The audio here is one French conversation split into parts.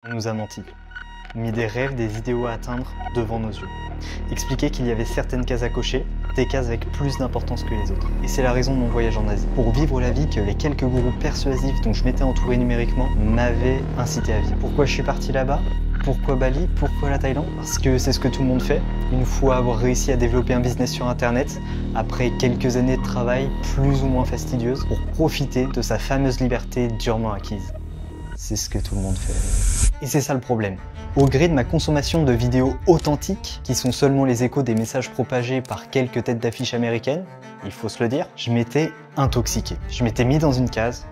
On nous a menti, mis des rêves, des idéaux à atteindre devant nos yeux. Expliqué qu'il y avait certaines cases à cocher, des cases avec plus d'importance que les autres. Et c'est la raison de mon voyage en Asie. Pour vivre la vie que les quelques gourous persuasifs dont je m'étais entouré numériquement m'avaient incité à vivre. Pourquoi je suis parti là-bas ? Pourquoi Bali ? Pourquoi la Thaïlande ? Parce que c'est ce que tout le monde fait. Une fois avoir réussi à développer un business sur internet, après quelques années de travail plus ou moins fastidieuses, pour profiter de sa fameuse liberté durement acquise. C'est ce que tout le monde fait. Et c'est ça le problème. Au gré de ma consommation de vidéos authentiques, qui sont seulement les échos des messages propagés par quelques têtes d'affiche américaines, il faut se le dire, je m'étais intoxiqué. Je m'étais mis dans une case,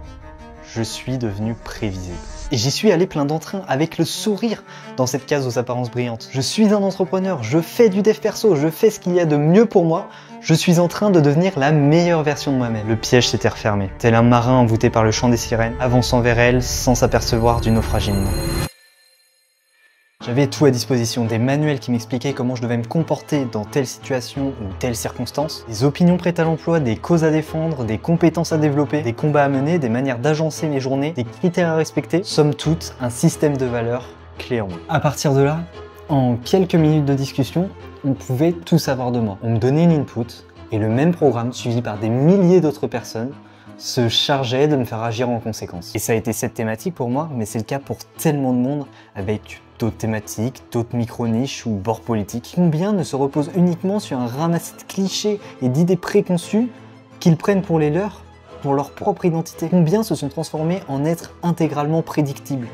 je suis devenu prévisible. Et j'y suis allé plein d'entrain, avec le sourire dans cette case aux apparences brillantes. Je suis un entrepreneur, je fais du dev perso, je fais ce qu'il y a de mieux pour moi, je suis en train de devenir la meilleure version de moi-même. Le piège s'était refermé, tel un marin envoûté par le chant des sirènes, avançant vers elle sans s'apercevoir du naufrage imminent. J'avais tout à disposition, des manuels qui m'expliquaient comment je devais me comporter dans telle situation ou telle circonstance, des opinions prêtes à l'emploi, des causes à défendre, des compétences à développer, des combats à mener, des manières d'agencer mes journées, des critères à respecter, somme toute, un système de valeurs clé en main. À partir de là, en quelques minutes de discussion, on pouvait tout savoir de moi. On me donnait une input et le même programme, suivi par des milliers d'autres personnes, se chargeait de me faire agir en conséquence. Et ça a été cette thématique pour moi, mais c'est le cas pour tellement de monde avec d'autres thématiques, d'autres micro-niches ou bords politiques. Combien ne se reposent uniquement sur un ramassis de clichés et d'idées préconçues qu'ils prennent pour les leurs, pour leur propre identité? Combien se sont transformés en êtres intégralement prédictibles,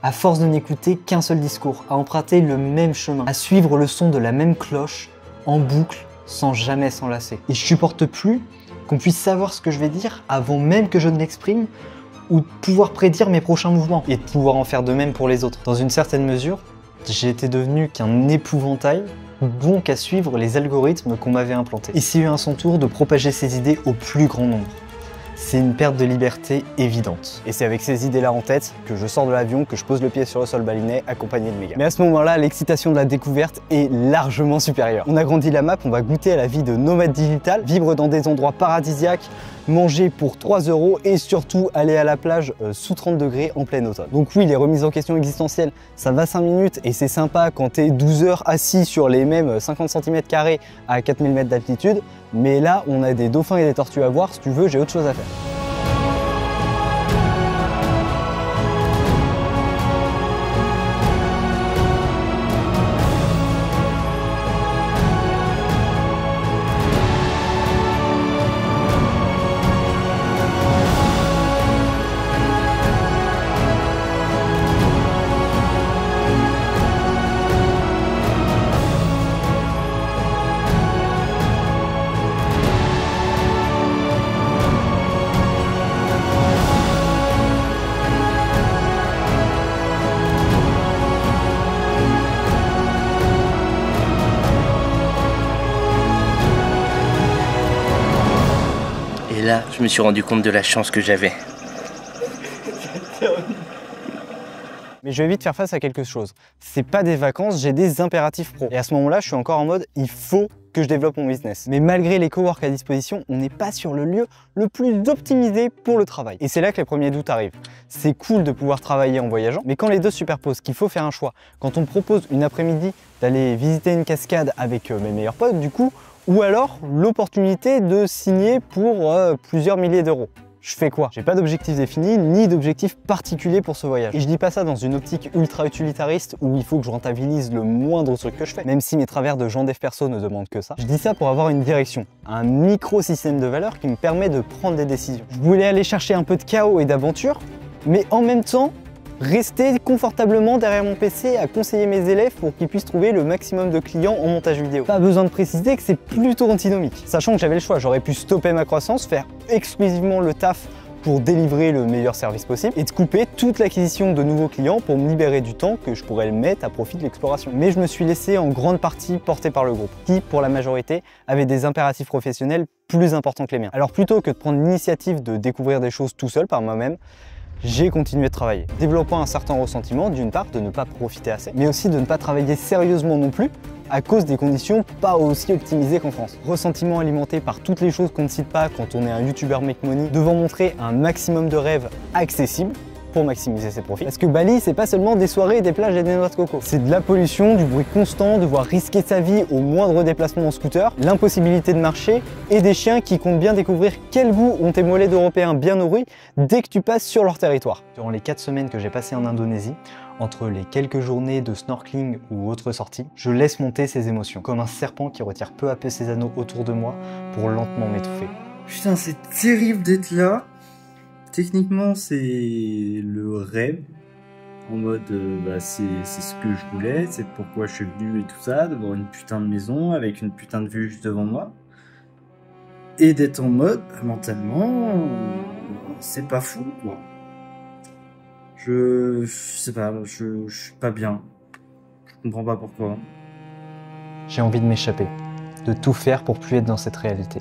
à force de n'écouter qu'un seul discours, à emprunter le même chemin, à suivre le son de la même cloche, en boucle, sans jamais s'enlacer. Et je supporte plus qu'on puisse savoir ce que je vais dire avant même que je ne l'exprime, ou de pouvoir prédire mes prochains mouvements, et de pouvoir en faire de même pour les autres. Dans une certaine mesure, j'ai été devenu qu'un épouvantail, bon qu'à suivre les algorithmes qu'on m'avait implantés. Ici à son tour de propager ces idées au plus grand nombre. C'est une perte de liberté évidente. Et c'est avec ces idées-là en tête que je sors de l'avion, que je pose le pied sur le sol balinais accompagné de mes gars. Mais à ce moment-là, l'excitation de la découverte est largement supérieure. On agrandit la map, on va goûter à la vie de nomade digital, vivre dans des endroits paradisiaques, manger pour 3 € et surtout aller à la plage sous 30 degrés en plein automne. Donc oui, les remises en question existentielles, ça va 5 minutes et c'est sympa quand t'es 12 heures assis sur les mêmes 50 cm² à 4000 mètres d'altitude, mais là on a des dauphins et des tortues à voir, si tu veux, j'ai autre chose à faire. Et là, je me suis rendu compte de la chance que j'avais. Mais je vais vite faire face à quelque chose. C'est pas des vacances, j'ai des impératifs pro. Et à ce moment-là, je suis encore en mode, il faut que je développe mon business. Mais malgré les coworks à disposition, on n'est pas sur le lieu le plus optimisé pour le travail. Et c'est là que les premiers doutes arrivent. C'est cool de pouvoir travailler en voyageant, mais quand les deux se superposent, qu'il faut faire un choix, quand on me propose une après-midi d'aller visiter une cascade avec mes meilleurs potes, du coup, ou alors l'opportunité de signer pour plusieurs milliers d'euros. Je fais quoi? J'ai pas d'objectif défini, ni d'objectif particulier pour ce voyage. Et je dis pas ça dans une optique ultra utilitariste où il faut que je rentabilise le moindre truc que je fais, même si mes travers de gens dev perso ne demandent que ça. Je dis ça pour avoir une direction, un micro-système de valeurs qui me permet de prendre des décisions. Je voulais aller chercher un peu de chaos et d'aventure, mais en même temps, rester confortablement derrière mon PC à conseiller mes élèves pour qu'ils puissent trouver le maximum de clients en montage vidéo. Pas besoin de préciser que c'est plutôt antinomique. Sachant que j'avais le choix, j'aurais pu stopper ma croissance, faire exclusivement le taf pour délivrer le meilleur service possible et de couper toute l'acquisition de nouveaux clients pour me libérer du temps que je pourrais le mettre à profit de l'exploration. Mais je me suis laissé en grande partie porter par le groupe, qui pour la majorité avait des impératifs professionnels plus importants que les miens. Alors plutôt que de prendre l'initiative de découvrir des choses tout seul par moi-même, j'ai continué de travailler, développant un certain ressentiment d'une part de ne pas profiter assez, mais aussi de ne pas travailler sérieusement non plus à cause des conditions pas aussi optimisées qu'en France. Ressentiment alimenté par toutes les choses qu'on ne cite pas quand on est un youtubeur make money, devant montrer un maximum de rêves accessibles, pour maximiser ses profits. Parce que Bali, c'est pas seulement des soirées, des plages et des noix de coco. C'est de la pollution, du bruit constant, devoir risquer sa vie au moindre déplacement en scooter, l'impossibilité de marcher et des chiens qui comptent bien découvrir quel goût ont tes mollets d'Européens bien nourris dès que tu passes sur leur territoire. Durant les 4 semaines que j'ai passées en Indonésie, entre les quelques journées de snorkeling ou autres sorties, je laisse monter ces émotions, comme un serpent qui retire peu à peu ses anneaux autour de moi pour lentement m'étouffer. Putain, c'est terrible d'être là. Techniquement, c'est le rêve. En mode, c'est ce que je voulais, c'est pourquoi je suis venu et tout ça, d'avoir une putain de maison avec une putain de vue juste devant moi. Et d'être en mode, mentalement, c'est pas fou, quoi. Je sais pas, je suis pas bien. Je comprends pas pourquoi. J'ai envie de m'échapper, de tout faire pour plus être dans cette réalité.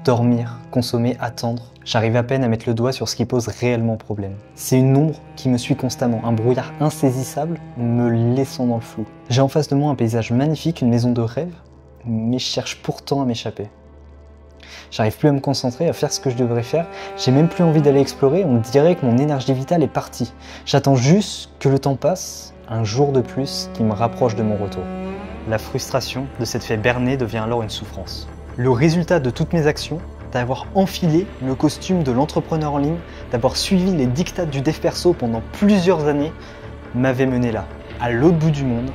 Dormir, consommer, attendre. J'arrive à peine à mettre le doigt sur ce qui pose réellement problème. C'est une ombre qui me suit constamment, un brouillard insaisissable me laissant dans le flou. J'ai en face de moi un paysage magnifique, une maison de rêve, mais je cherche pourtant à m'échapper. J'arrive plus à me concentrer, à faire ce que je devrais faire. J'ai même plus envie d'aller explorer, on dirait que mon énergie vitale est partie. J'attends juste que le temps passe, un jour de plus qui me rapproche de mon retour. La frustration de s'être fait berner devient alors une souffrance. Le résultat de toutes mes actions, d'avoir enfilé le costume de l'entrepreneur en ligne, d'avoir suivi les dictats du dev perso pendant plusieurs années, m'avait mené là, à l'autre bout du monde,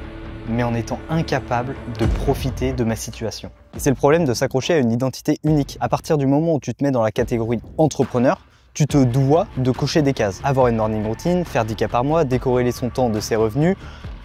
mais en étant incapable de profiter de ma situation. Et c'est le problème de s'accrocher à une identité unique. À partir du moment où tu te mets dans la catégorie entrepreneur, tu te dois de cocher des cases. Avoir une morning routine, faire 10K par mois, décorréler son temps de ses revenus,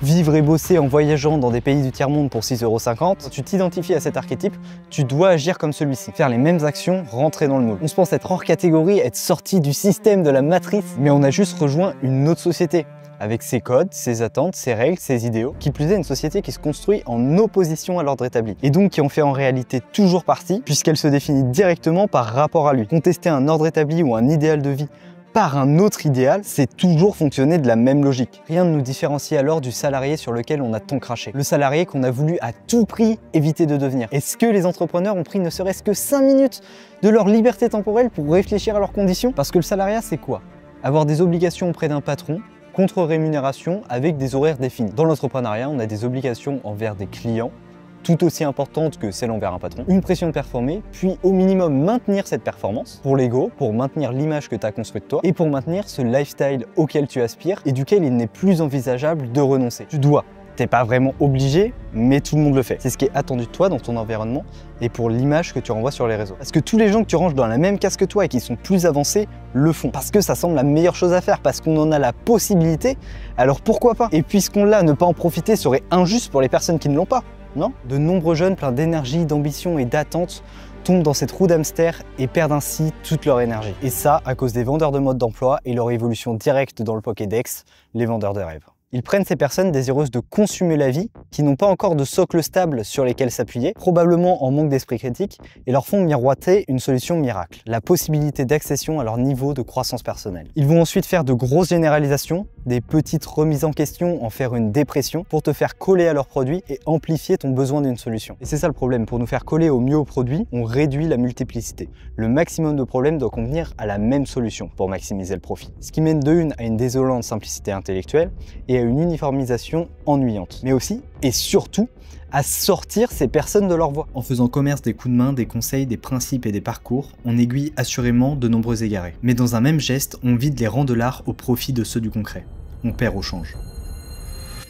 vivre et bosser en voyageant dans des pays du tiers-monde pour 6,50 €. Quand tu t'identifies à cet archétype, tu dois agir comme celui-ci. Faire les mêmes actions, rentrer dans le moule. On se pense être hors catégorie, être sorti du système de la matrice, mais on a juste rejoint une autre société, avec ses codes, ses attentes, ses règles, ses idéaux. Qui plus est, une société qui se construit en opposition à l'ordre établi. Et donc qui en fait en réalité toujours partie, puisqu'elle se définit directement par rapport à lui. Contester un ordre établi ou un idéal de vie par un autre idéal, c'est toujours fonctionner de la même logique. Rien ne nous différencie alors du salarié sur lequel on a tant craché. Le salarié qu'on a voulu à tout prix éviter de devenir. Est-ce que les entrepreneurs ont pris ne serait-ce que 5 minutes de leur liberté temporelle pour réfléchir à leurs conditions? Parce que le salariat, c'est quoi? Avoir des obligations auprès d'un patron, contre-rémunération avec des horaires définis. Dans l'entrepreneuriat, on a des obligations envers des clients, tout aussi importante que celle envers un patron, une pression de performer, puis au minimum maintenir cette performance pour l'ego, pour maintenir l'image que tu as construite de toi et pour maintenir ce lifestyle auquel tu aspires et duquel il n'est plus envisageable de renoncer. Tu dois. T'es pas vraiment obligé, mais tout le monde le fait. C'est ce qui est attendu de toi dans ton environnement et pour l'image que tu renvoies sur les réseaux. Parce que tous les gens que tu ranges dans la même case que toi et qui sont plus avancés le font. Parce que ça semble la meilleure chose à faire, parce qu'on en a la possibilité, alors pourquoi pas? Et puisqu'on l'a, ne pas en profiter serait injuste pour les personnes qui ne l'ont pas, non? De nombreux jeunes pleins d'énergie, d'ambition et d'attente tombent dans cette roue d'hamster et perdent ainsi toute leur énergie. Et ça à cause des vendeurs de mode d'emploi et leur évolution directe dans le Pokédex, les vendeurs de rêve. Ils prennent ces personnes désireuses de consommer la vie, qui n'ont pas encore de socle stable sur lesquels s'appuyer, probablement en manque d'esprit critique, et leur font miroiter une solution miracle, la possibilité d'accession à leur niveau de croissance personnelle. Ils vont ensuite faire de grosses généralisations, des petites remises en question, en faire une dépression, pour te faire coller à leurs produits et amplifier ton besoin d'une solution. Et c'est ça le problème, pour nous faire coller au mieux aux produits, on réduit la multiplicité. Le maximum de problèmes doit convenir à la même solution pour maximiser le profit. Ce qui mène de une à une désolante simplicité intellectuelle et à une uniformisation ennuyante. Mais aussi, et surtout, à sortir ces personnes de leur voie. En faisant commerce des coups de main, des conseils, des principes et des parcours, on aiguille assurément de nombreux égarés. Mais dans un même geste, on vide les rangs de l'art au profit de ceux du concret. On perd au change.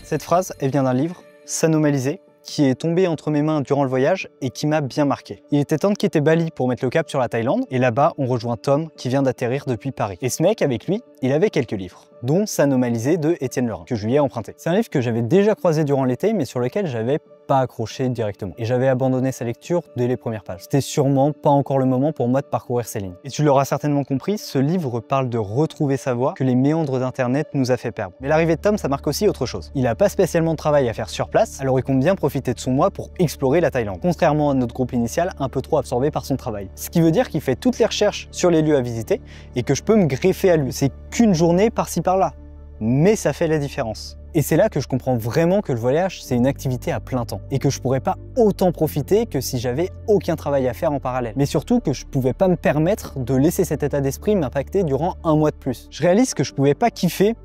Cette phrase, elle vient d'un livre, S'anomaliser, qui est tombé entre mes mains durant le voyage et qui m'a bien marqué. Il était temps de quitter Bali pour mettre le cap sur la Thaïlande, et là-bas, on rejoint Tom qui vient d'atterrir depuis Paris. Et ce mec, avec lui, il avait quelques livres, dont S'anomaliser de Étienne Lerin, que je lui ai emprunté. C'est un livre que j'avais déjà croisé durant l'été, mais sur lequel j'avais pas accroché directement. Et j'avais abandonné sa lecture dès les premières pages. C'était sûrement pas encore le moment pour moi de parcourir ces lignes. Et tu l'auras certainement compris, ce livre parle de retrouver sa voie que les méandres d'internet nous a fait perdre. Mais l'arrivée de Tom, ça marque aussi autre chose. Il a pas spécialement de travail à faire sur place, alors il compte bien profiter de son mois pour explorer la Thaïlande. Contrairement à notre groupe initial, un peu trop absorbé par son travail. Ce qui veut dire qu'il fait toutes les recherches sur les lieux à visiter et que je peux me greffer à lui. C'est qu'une journée par-ci par-là. mais ça fait la différence. Et c'est là que je comprends vraiment que le voyage, c'est une activité à plein temps et que je pourrais pas autant profiter que si j'avais aucun travail à faire en parallèle. Mais surtout que je pouvais pas me permettre de laisser cet état d'esprit m'impacter durant un mois de plus. Je réalise que je pouvais pas kiffer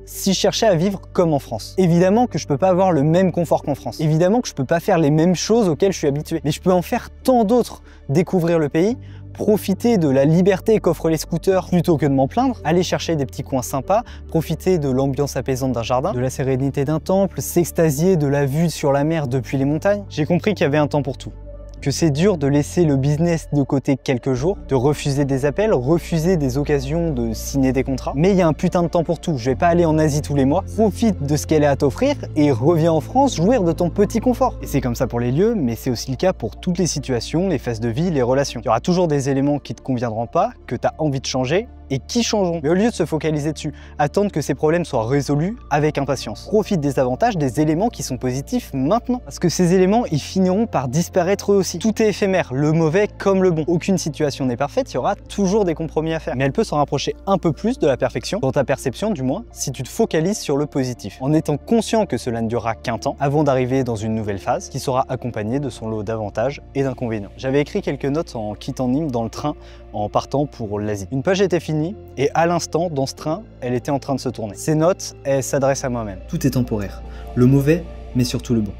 si je cherchais à vivre comme en France. Évidemment que je peux pas avoir le même confort qu'en France. Évidemment que je peux pas faire les mêmes choses auxquelles je suis habitué. Mais je peux en faire tant d'autres. Découvrir le pays, profiter de la liberté qu'offrent les scooters plutôt que de m'en plaindre, aller chercher des petits coins sympas, profiter de l'ambiance apaisante d'un jardin, de la sérénité d'un temple, s'extasier de la vue sur la mer depuis les montagnes. J'ai compris qu'il y avait un temps pour tout. Que c'est dur de laisser le business de côté quelques jours, de refuser des appels, refuser des occasions de signer des contrats. Mais il y a un putain de temps pour tout. Je vais pas aller en Asie tous les mois. Profite de ce qu'elle a à t'offrir et reviens en France jouir de ton petit confort. Et c'est comme ça pour les lieux, mais c'est aussi le cas pour toutes les situations, les phases de vie, les relations. Il y aura toujours des éléments qui te conviendront pas, que tu as envie de changer, et qui changeront. Mais au lieu de se focaliser dessus, attendre que ces problèmes soient résolus avec impatience. Profite des avantages, des éléments qui sont positifs maintenant. Parce que ces éléments, ils finiront par disparaître eux aussi. Tout est éphémère, le mauvais comme le bon. Aucune situation n'est parfaite, il y aura toujours des compromis à faire. Mais elle peut s'en rapprocher un peu plus de la perfection, dans ta perception du moins, si tu te focalises sur le positif. En étant conscient que cela ne durera qu'un temps, avant d'arriver dans une nouvelle phase, qui sera accompagnée de son lot d'avantages et d'inconvénients. J'avais écrit quelques notes en quittant Nîmes dans le train, en partant pour l'Asie. Une page était finie, et à l'instant, dans ce train, elle était en train de se tourner. Ces notes, elles s'adressent à moi-même. Tout est temporaire, le mauvais, mais surtout le bon.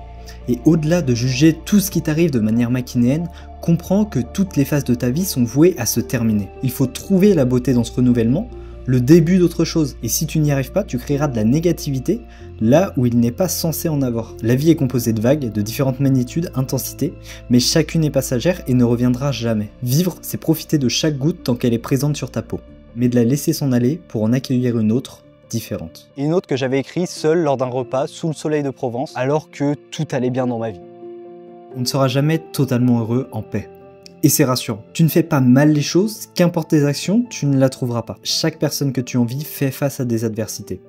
Et au-delà de juger tout ce qui t'arrive de manière machinéenne, comprends que toutes les phases de ta vie sont vouées à se terminer. Il faut trouver la beauté dans ce renouvellement, le début d'autre chose. Et si tu n'y arrives pas, tu créeras de la négativité là où il n'est pas censé en avoir. La vie est composée de vagues, de différentes magnitudes, intensités, mais chacune est passagère et ne reviendra jamais. Vivre, c'est profiter de chaque goutte tant qu'elle est présente sur ta peau, mais de la laisser s'en aller pour en accueillir une autre, différente. Et une autre que j'avais écrite seule lors d'un repas sous le soleil de Provence, alors que tout allait bien dans ma vie. On ne sera jamais totalement heureux en paix. Et c'est rassurant. Tu ne fais pas mal les choses, qu'importe tes actions, tu ne la trouveras pas. Chaque personne que tu envies fait face à des adversités.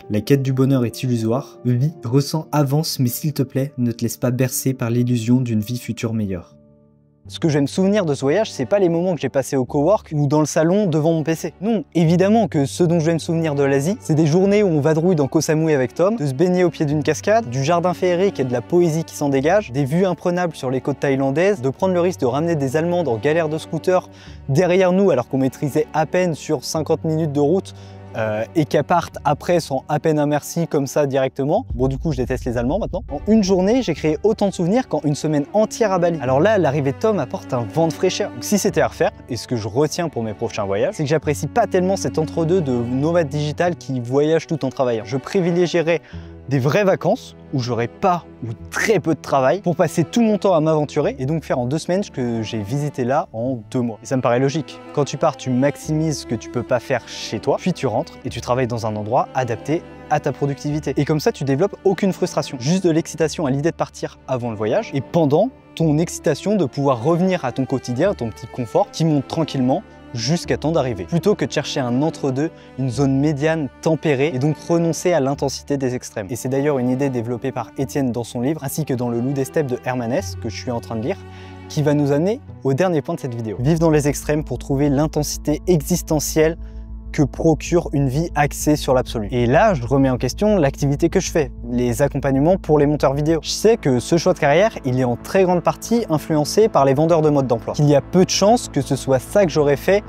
La quête du bonheur est illusoire. Vis, ressens, avance, mais s'il te plaît, ne te laisse pas bercer par l'illusion d'une vie future meilleure. Ce que je vais me souvenir de ce voyage, c'est pas les moments que j'ai passés au cowork ou dans le salon devant mon PC. Non, évidemment que ce dont je vais me souvenir de l'Asie, c'est des journées où on vadrouille dans Koh Samui avec Tom, de se baigner au pied d'une cascade, du jardin féerique et de la poésie qui s'en dégage, des vues imprenables sur les côtes thaïlandaises, de prendre le risque de ramener des Allemands en galère de scooter derrière nous alors qu'on maîtrisait à peine sur 50 minutes de route, et qu'elles partent après sans à peine un merci comme ça directement. Bon, du coup, je déteste les Allemands maintenant. En une journée, j'ai créé autant de souvenirs qu'en une semaine entière à Bali. Alors là, l'arrivée de Tom apporte un vent de fraîcheur. Donc si c'était à refaire, et ce que je retiens pour mes prochains voyages, c'est que j'apprécie pas tellement cet entre-deux de nomade digital qui voyage tout en travaillant. Je privilégierais des vraies vacances où j'aurais pas ou très peu de travail pour passer tout mon temps à m'aventurer et donc faire en 2 semaines ce que j'ai visité là en 2 mois. Et ça me paraît logique. Quand tu pars, tu maximises ce que tu peux pas faire chez toi, puis tu rentres et tu travailles dans un endroit adapté à ta productivité. Et comme ça, tu développes aucune frustration, juste de l'excitation à l'idée de partir avant le voyage et pendant ton excitation de pouvoir revenir à ton quotidien, à ton petit confort qui monte tranquillement jusqu'à temps d'arriver. Plutôt que de chercher un entre-deux, une zone médiane tempérée et donc renoncer à l'intensité des extrêmes. Et c'est d'ailleurs une idée développée par Étienne dans son livre, ainsi que dans Le Loup des Steppes de Hermann Hesse, que je suis en train de lire, qui va nous amener au dernier point de cette vidéo. Vivre dans les extrêmes pour trouver l'intensité existentielle que procure une vie axée sur l'absolu. Et là, je remets en question l'activité que je fais, les accompagnements pour les monteurs vidéo. Je sais que ce choix de carrière, il est en très grande partie influencé par les vendeurs de mode d'emploi. Qu'il y a peu de chances que ce soit ça que j'aurais fait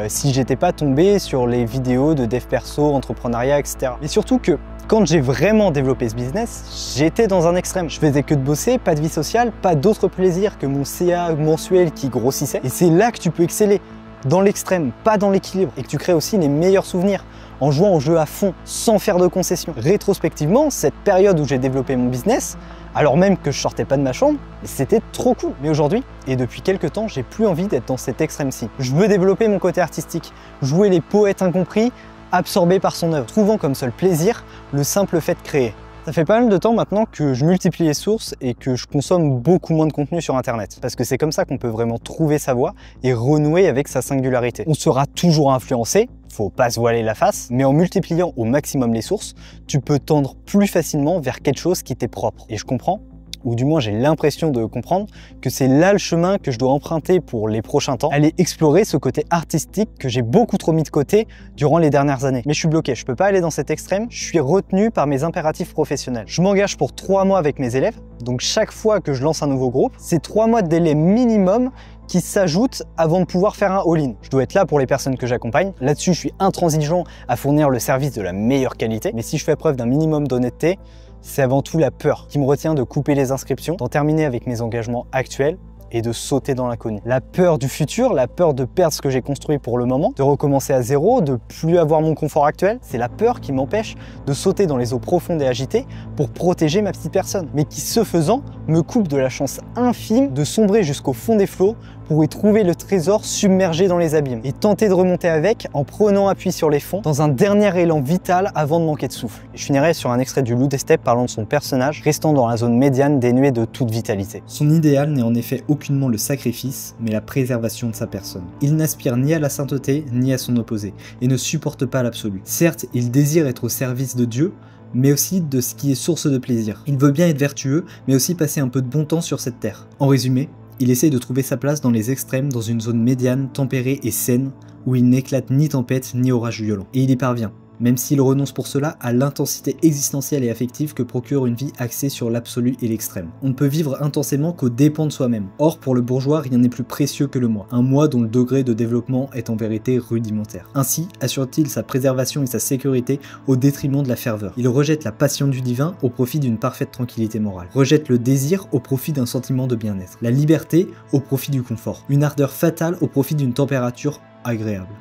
si j'étais pas tombé sur les vidéos de dev perso, entrepreneuriat, etc. Mais surtout que quand j'ai vraiment développé ce business, j'étais dans un extrême. Je faisais que de bosser, pas de vie sociale, pas d'autre plaisir que mon CA mensuel qui grossissait. Et c'est là que tu peux exceller. Dans l'extrême, pas dans l'équilibre, et que tu crées aussi les meilleurs souvenirs en jouant au jeu à fond, sans faire de concessions. Rétrospectivement, cette période où j'ai développé mon business, alors même que je sortais pas de ma chambre, c'était trop cool. Mais aujourd'hui, et depuis quelques temps, j'ai plus envie d'être dans cet extrême-ci. Je veux développer mon côté artistique, jouer les poètes incompris, absorbés par son œuvre, trouvant comme seul plaisir le simple fait de créer. Ça fait pas mal de temps maintenant que je multiplie les sources et que je consomme beaucoup moins de contenu sur Internet. Parce que c'est comme ça qu'on peut vraiment trouver sa voie et renouer avec sa singularité. On sera toujours influencé, faut pas se voiler la face, mais en multipliant au maximum les sources, tu peux tendre plus facilement vers quelque chose qui t'est propre. Et je comprends, ou du moins j'ai l'impression de comprendre, que c'est là le chemin que je dois emprunter pour les prochains temps, aller explorer ce côté artistique que j'ai beaucoup trop mis de côté durant les dernières années. Mais je suis bloqué, je peux pas aller dans cet extrême, je suis retenu par mes impératifs professionnels. Je m'engage pour 3 mois avec mes élèves, donc chaque fois que je lance un nouveau groupe, c'est 3 mois de délai minimum qui s'ajoutent avant de pouvoir faire un all-in. Je dois être là pour les personnes que j'accompagne. Là-dessus, je suis intransigeant à fournir le service de la meilleure qualité. Mais si je fais preuve d'un minimum d'honnêteté, c'est avant tout la peur qui me retient de couper les inscriptions, d'en terminer avec mes engagements actuels et de sauter dans l'inconnu. La peur du futur, la peur de perdre ce que j'ai construit pour le moment, de recommencer à zéro, de plus avoir mon confort actuel, c'est la peur qui m'empêche de sauter dans les eaux profondes et agitées pour protéger ma petite personne, mais qui, ce faisant, me coupe de la chance infime de sombrer jusqu'au fond des flots pour y trouver le trésor submergé dans les abîmes et tenter de remonter avec en prenant appui sur les fonds dans un dernier élan vital avant de manquer de souffle. Et je finirai sur un extrait du Loup des Steppes parlant de son personnage restant dans la zone médiane dénuée de toute vitalité. Son idéal n'est en effet aucunement le sacrifice, mais la préservation de sa personne. Il n'aspire ni à la sainteté, ni à son opposé, et ne supporte pas l'absolu. Certes, il désire être au service de Dieu, mais aussi de ce qui est source de plaisir. Il veut bien être vertueux, mais aussi passer un peu de bon temps sur cette terre. En résumé, il essaye de trouver sa place dans les extrêmes, dans une zone médiane, tempérée et saine, où il n'éclate ni tempête ni orage violent. Et il y parvient, même s'il renonce pour cela à l'intensité existentielle et affective que procure une vie axée sur l'absolu et l'extrême. On ne peut vivre intensément qu'aux dépens de soi-même. Or, pour le bourgeois, rien n'est plus précieux que le moi. Un moi dont le degré de développement est en vérité rudimentaire. Ainsi, assure-t-il sa préservation et sa sécurité au détriment de la ferveur. Il rejette la passion du divin au profit d'une parfaite tranquillité morale. Rejette le désir au profit d'un sentiment de bien-être. La liberté au profit du confort. Une ardeur fatale au profit d'une température agréable.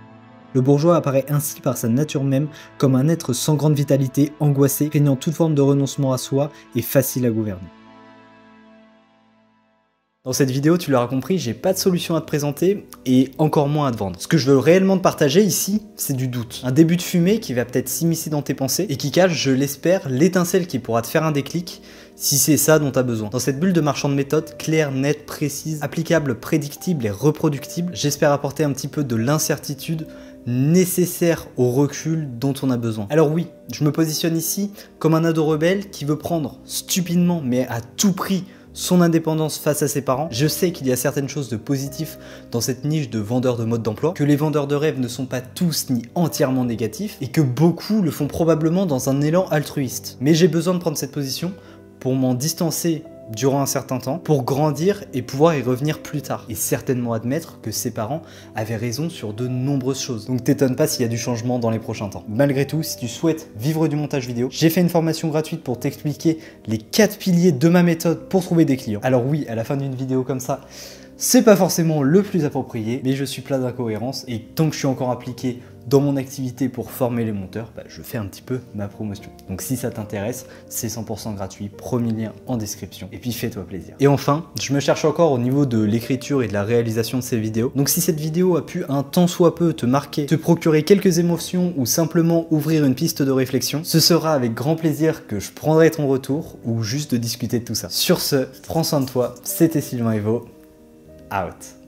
Le bourgeois apparaît ainsi par sa nature même comme un être sans grande vitalité, angoissé, craignant toute forme de renoncement à soi et facile à gouverner. Dans cette vidéo, tu l'auras compris, j'ai pas de solution à te présenter et encore moins à te vendre. Ce que je veux réellement te partager ici, c'est du doute. Un début de fumée qui va peut-être s'immiscer dans tes pensées et qui cache, je l'espère, l'étincelle qui pourra te faire un déclic si c'est ça dont tu as besoin. Dans cette bulle de marchand de méthode, claire, nette, précise, applicable, prédictible et reproductible, j'espère apporter un petit peu de l'incertitude nécessaire au recul dont on a besoin. Alors oui, je me positionne ici comme un ado rebelle qui veut prendre stupidement, mais à tout prix, son indépendance face à ses parents. Je sais qu'il y a certaines choses de positif dans cette niche de vendeurs de mode d'emploi, que les vendeurs de rêve ne sont pas tous ni entièrement négatifs, et que beaucoup le font probablement dans un élan altruiste. Mais j'ai besoin de prendre cette position pour m'en distancer durant un certain temps, pour grandir et pouvoir y revenir plus tard. Et certainement admettre que ses parents avaient raison sur de nombreuses choses. Donc t'étonne pas s'il y a du changement dans les prochains temps. Malgré tout, si tu souhaites vivre du montage vidéo, j'ai fait une formation gratuite pour t'expliquer les 4 piliers de ma méthode pour trouver des clients. Alors oui, à la fin d'une vidéo comme ça, c'est pas forcément le plus approprié, mais je suis plein d'incohérences et tant que je suis encore appliqué dans mon activité pour former les monteurs, je fais un petit peu ma promotion. Donc si ça t'intéresse, c'est 100% gratuit, premier lien en description. Et puis fais-toi plaisir. Et enfin, je me cherche encore au niveau de l'écriture et de la réalisation de ces vidéos. Donc si cette vidéo a pu un tant soit peu te marquer, te procurer quelques émotions ou simplement ouvrir une piste de réflexion, ce sera avec grand plaisir que je prendrai ton retour ou juste de discuter de tout ça. Sur ce, prends soin de toi, c'était Sylvain Evo. Out.